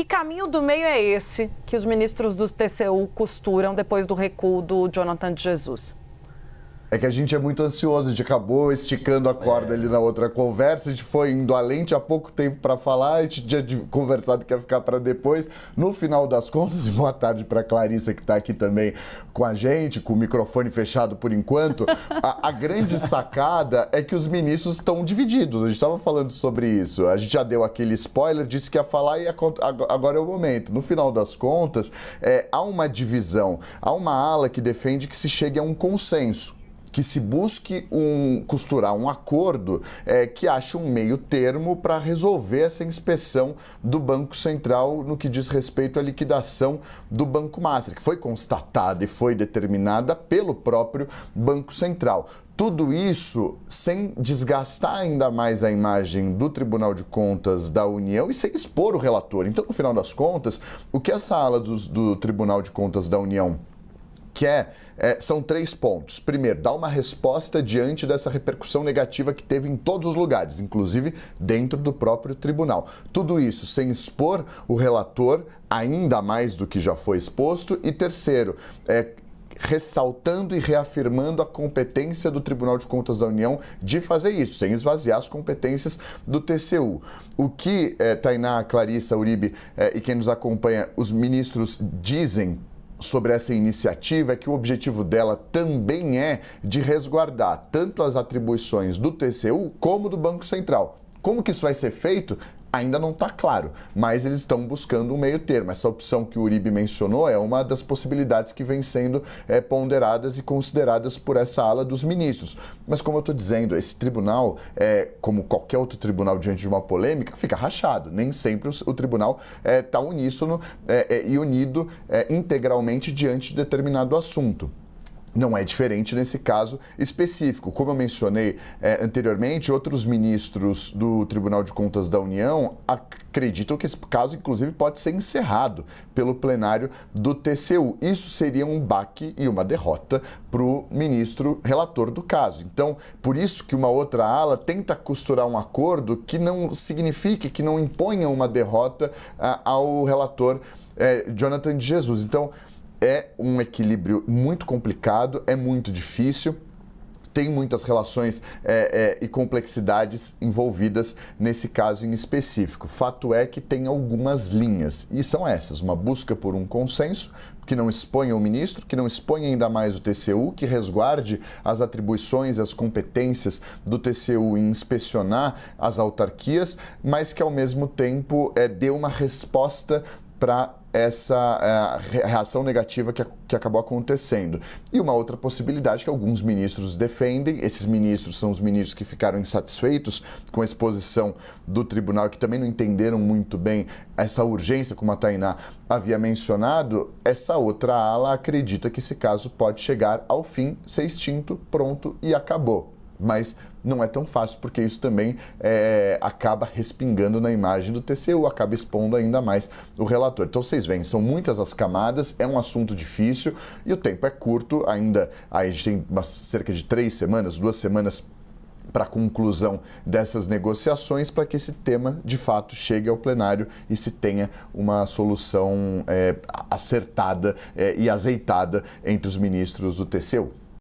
Que caminho do meio é esse que os ministros do TCU costuram depois do recuo do Jonathan de Jesus? É que a gente é muito ansioso, a gente acabou esticando a corda ali na outra conversa, a gente foi indo além, tinha pouco tempo para falar, a gente tinha conversado que ia ficar para depois. No final das contas, e boa tarde para Clarissa que está aqui também com a gente, com o microfone fechado por enquanto, a grande sacada é que os ministros estão divididos, a gente estava falando sobre isso, a gente já deu aquele spoiler, disse que ia falar e agora é o momento. No final das contas, há uma divisão, há uma ala que defende que se chegue a um consenso, que se busque costurar um acordo que ache um meio termo para resolver essa inspeção do Banco Central no que diz respeito à liquidação do Banco Master, que foi constatada e foi determinada pelo próprio Banco Central. Tudo isso sem desgastar ainda mais a imagem do Tribunal de Contas da União e sem expor o relator. Então, no final das contas, o que essa ala do Tribunal de Contas da União quer são 3 pontos. Primeiro, dar uma resposta diante dessa repercussão negativa que teve em todos os lugares, inclusive dentro do próprio tribunal. Tudo isso sem expor o relator, ainda mais do que já foi exposto. E terceiro, ressaltando e reafirmando a competência do Tribunal de Contas da União de fazer isso, sem esvaziar as competências do TCU. O que Tainá, Clarissa, Uribe e quem nos acompanha, os ministros dizem sobre essa iniciativa é que o objetivo dela também é de resguardar tanto as atribuições do TCU como do Banco Central. Como que isso vai ser feito? Ainda não está claro, mas eles estão buscando um meio termo. Essa opção que o Uribe mencionou é uma das possibilidades que vem sendo ponderadas e consideradas por essa ala dos ministros. Mas como eu estou dizendo, esse tribunal, como qualquer outro tribunal diante de uma polêmica, fica rachado. Nem sempre o tribunal está uníssono e unido integralmente diante de determinado assunto. Não é diferente nesse caso específico. Como eu mencionei anteriormente, outros ministros do Tribunal de Contas da União acreditam que esse caso, inclusive, pode ser encerrado pelo plenário do TCU. Isso seria um baque e uma derrota para o ministro relator do caso. Então, por isso que uma outra ala tenta costurar um acordo que não signifique, que não imponha uma derrota ao relator Jonathan de Jesus. Então, é um equilíbrio muito complicado, é muito difícil, tem muitas relações e complexidades envolvidas nesse caso em específico. Fato é que tem algumas linhas, e são essas: uma busca por um consenso que não exponha o ministro, que não exponha ainda mais o TCU, que resguarde as atribuições e as competências do TCU em inspecionar as autarquias, mas que ao mesmo tempo dê uma resposta para essa reação negativa que acabou acontecendo. E uma outra possibilidade que alguns ministros defendem, esses ministros são os ministros que ficaram insatisfeitos com a exposição do tribunal, que também não entenderam muito bem essa urgência, como a Tainá havia mencionado. Essa outra ala acredita que esse caso pode chegar ao fim, ser extinto, pronto e acabou. Mas não é tão fácil, porque isso também acaba respingando na imagem do TCU, acaba expondo ainda mais o relator. Então vocês veem, são muitas as camadas, é um assunto difícil e o tempo é curto ainda. Aí a gente tem cerca de 2 semanas para a conclusão dessas negociações, para que esse tema de fato chegue ao plenário e se tenha uma solução acertada e azeitada entre os ministros do TCU.